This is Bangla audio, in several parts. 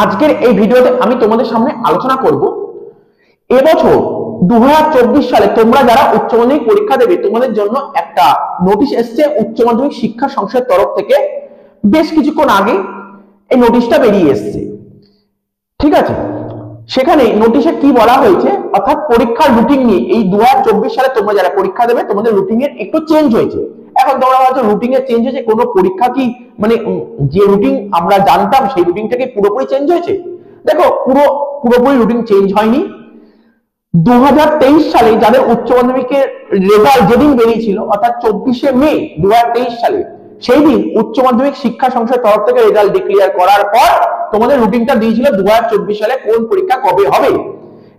আজকের এই ভিডিওতে আমি তোমাদের সামনে আলোচনা করব এবছর 2024 সালে তোমরা যারা উচ্চ মাধ্যমিক পরীক্ষা দেবে তোমাদের জন্য একটা নোটিশ এসেছে উচ্চ মাধ্যমিক শিক্ষা সংসদের তরফ থেকে। বেশ কিছুক্ষণ আগে এই নোটিশটা বেরিয়ে এসেছে, ঠিক আছে। সেখানে নোটিশে কি বলা হয়েছে, অর্থাৎ পরীক্ষার রুটিন নিয়ে এই 2024 সালে তোমরা যারা পরীক্ষা দেবে তোমাদের রুটিন এর একটু চেঞ্জ হয়েছে। এখন তোমরা ভাবছো রুটিন এর চেঞ্জ হয়েছে, কোনো পরীক্ষা কি মানে যে রুটিন আমরা জানতাম সেই রুটিনটাকে পুরোপুরি চেঞ্জ হয়েছে? দেখো, পুরোপুরি রুটিন চেঞ্জ হয়নি। 2023 সালে যাদের উচ্চ মাধ্যমিকের রেজাল্ট যেদিন বেরিয়েছিল, অর্থাৎ 24শে মে 2023 সালে, সেই দিন উচ্চ মাধ্যমিক শিক্ষা সংসদের তরফ থেকে রেজাল্ট ডিক্লেয়ার করার পর তোমাদের রুটিনটা দিয়েছিল 2024 সালে কোন পরীক্ষা কবে হবে,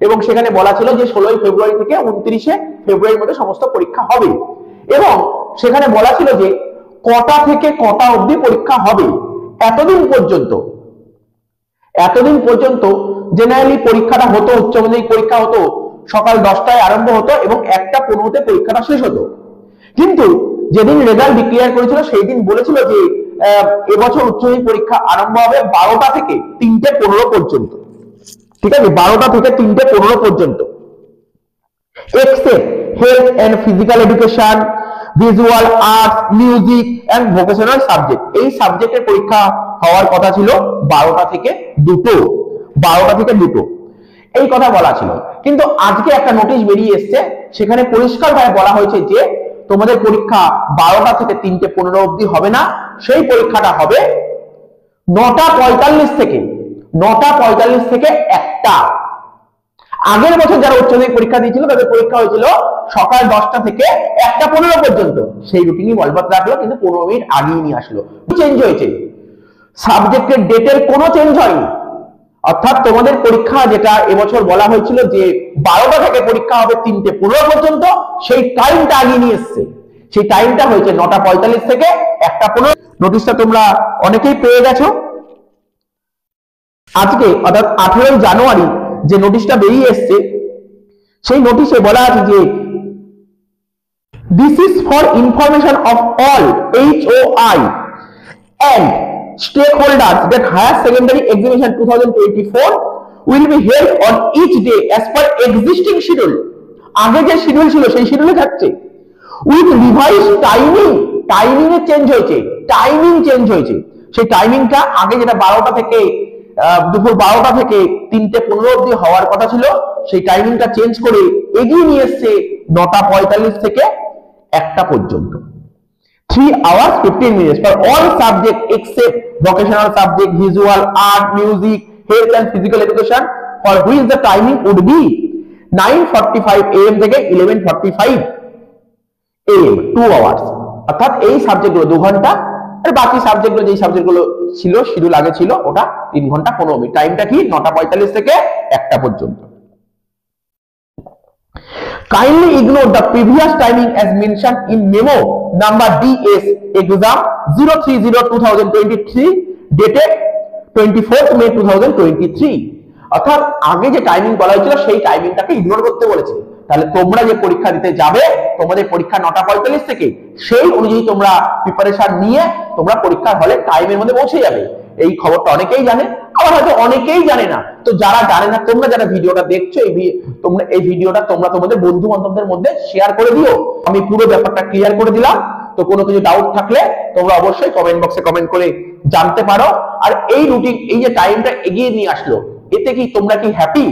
এবং সেখানে বলা ছিল যে 16ই ফেব্রুয়ারি থেকে 29শে ফেব্রুয়ারির মধ্যে সমস্ত পরীক্ষা হবে, এবং সেখানে বলা ছিল যে কটা থেকে কটা অবধি পরীক্ষা হবে। এতদিন পর্যন্ত জেনারেলি পরীক্ষাটা হতো, উচ্চ মাধ্যমিক পরীক্ষা হতো সকাল 10টায় আরম্ভ হতো এবং 1:15তে পরীক্ষাটা শেষ হতো। কিন্তু যেদিন রেজাল্ট ডিক্লেয়ার করেছিল সেই দিন বলেছিল যে এবছর উচ্চ মাধ্যমিক পরীক্ষা আরম্ভ হবে 12টা থেকে 3:15 পর্যন্ত, ঠিক আছে, 12টা থেকে 3:15 পর্যন্ত। Except health and physical education, visual arts, music and vocational subject, এই সাবজেক্টের পরীক্ষা হওয়ার কথা ছিল 12টা থেকে 2 এই কথা বলা ছিল। কিন্তু আজকে একটা নোটিশ বেরিয়ে এসেছে, সেখানে পরিষ্কারভাবে বলা হয়েছে যে তোমাদের পরীক্ষা 12টা থেকে 3:15 অবধি হবে না, সেই পরীক্ষাটা হবে 9:45 থেকে 1টা। আগের বছর যারা উচ্চ মাধ্যমিক পরীক্ষা দিয়েছিল তাদের পরীক্ষা হয়েছিল সকাল 10টা থেকে 1:15 পর্যন্ত, সেই রুটিনই বলবৎ রাখলো, কিন্তু 15 মিনিট আগেই নিয়ে আসলো। চেঞ্জ হয়েছে, সাবজেক্টের ডেটের কোনো চেঞ্জ হয়নি। অর্থাৎ তোমাদের পরীক্ষা যেটা এবছর বলা হয়েছিল যে 12টা থেকে পরীক্ষা হবে 3:15 পর্যন্ত, সেই টাইমটা আগে নিয়ে এসছে। সেই টাইমটা হয়েছে 9:45 থেকে 1:15। নোটিশটা তোমরা অনেকেই পেয়ে গেছো। আজকে অর্থাৎ 18 জানুয়ারি যে নোটিশটা বেরিয়ে এসছে, সেই নোটিশে বলা আছে যে this is for information of all HOI and stakeholders that higher secondary examination 2024 will be held on each day as per existing schedule। আগে যে শিডিউল ছিল সেই শিডিউলে থাকছে, উইথ রিভাইজ টাইমিং এর চেঞ্জ হয়েছে, সেই টাইমিংটা আগে যেটা 12টা থেকে দুপুর 12টা থেকে 3:15 অবধি হওয়ার কথা ছিল, সেই টাইমিংটা চেঞ্জ করে এগিয়ে নিয়ে এসছে 9:45 থেকে 1টা পর্যন্ত। 3 hours 15 minutes for all subjects except vocational subject, visual art, music, health and physical education, for which the timing would be 9:45 AM থেকে 11:45 AM, 2 hours। অর্থাৎ এই সাবজেক্টগুলো 2 ঘন্টা, আর বাকি সাবজেক্টগুলো যেই সাবজেক্টগুলো ছিল শিডিউল আগে ছিল ওটা 3 ঘন্টা 15 মিনিট। টাইমটা কি 9:45 থেকে 1টা পর্যন্ত। Kindly ignore the previous timing as mentioned in memo number DS exam 030/2023 dated 24th May 2023। অর্থাৎ আগে যে টাইমিং বলা হয়েছিল সেই টাইমিংটাকে ইগনোর করতে বলেছে। তাহলে তোমরা যে পরীক্ষা দিতে যাবে তোমাদের পরীক্ষা 9:45 থেকে, সেই অনুযায়ী তোমরা প্রিপারেশন নিয়ে তোমরা পরীক্ষার হলে টাইমের মধ্যে পৌঁছে যাবে। এই খবরটা অনেকেই জানে, আবার হয়তো অনেকেই জানে না। তো যারা জানে না, তোমরা যারা ভিডিওটা দেখছো এই ভিডিওটা তোমরা তোমাদের বন্ধু বান্ধবদের মধ্যে শেয়ার করে দিও। আমি পুরো ব্যাপারটা ক্লিয়ার করে দিলাম। তো কোনো কিছু ডাউট থাকলে তোমরা অবশ্যই কমেন্ট বক্সে কমেন্ট করে জানতে পারো। আর এই রুটিন, এই যে টাইমটা এগিয়ে নিয়ে আসলো, এতে কি তোমরা কি হ্যাপি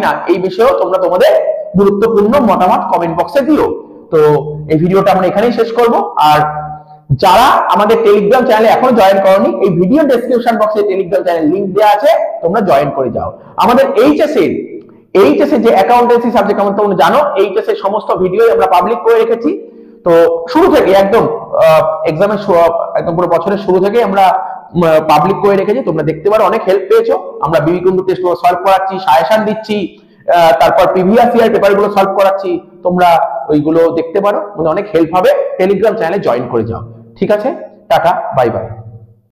না, এই বিষয়েও তোমরা তোমাদের গুরুত্বপূর্ণ মতামত কমেন্ট বক্সে দিও। তো এই ভিডিওটা আমরা এখানেই শেষ করব। আর যারা আমাদের টেলিগ্রাম চ্যানেলে এখনো জয়েন করোনি, এই ভিডিও ডেসক্রিপশন বক্সে টেলিগ্রাম চ্যানেল লিংক দেওয়া আছে, তোমরা জয়েন করে যাও। আমাদের এইচএসএ যে অ্যাকাউন্টেন্সি সাবজেক্ট, আমরা তোমরা জানো এইচএসএ সমস্ত ভিডিও আমরা পাবলিক করে রেখেছি। তো শুরু থেকে একদম এক্সামের একদম পুরো বছরের শুরু থেকে আমরা পাবলিক করে রেখেছি, তোমরা দেখতে পারো। অনেক হেল্প পেয়েছো। আমরা বিবিকুন্ডু টেস্ট সলভ করাচ্ছি, সাজেশন দিচ্ছি, তারপর প্রিভিয়াস ইয়ার পেপারগুলো সলভ করাচ্ছি, তোমরা ওইগুলো দেখতে পারো। অনেক হেল্প হবে। টেলিগ্রাম চ্যানেলে জয়েন করে যাও। ঠিক আছে, টাটা, বাই বাই।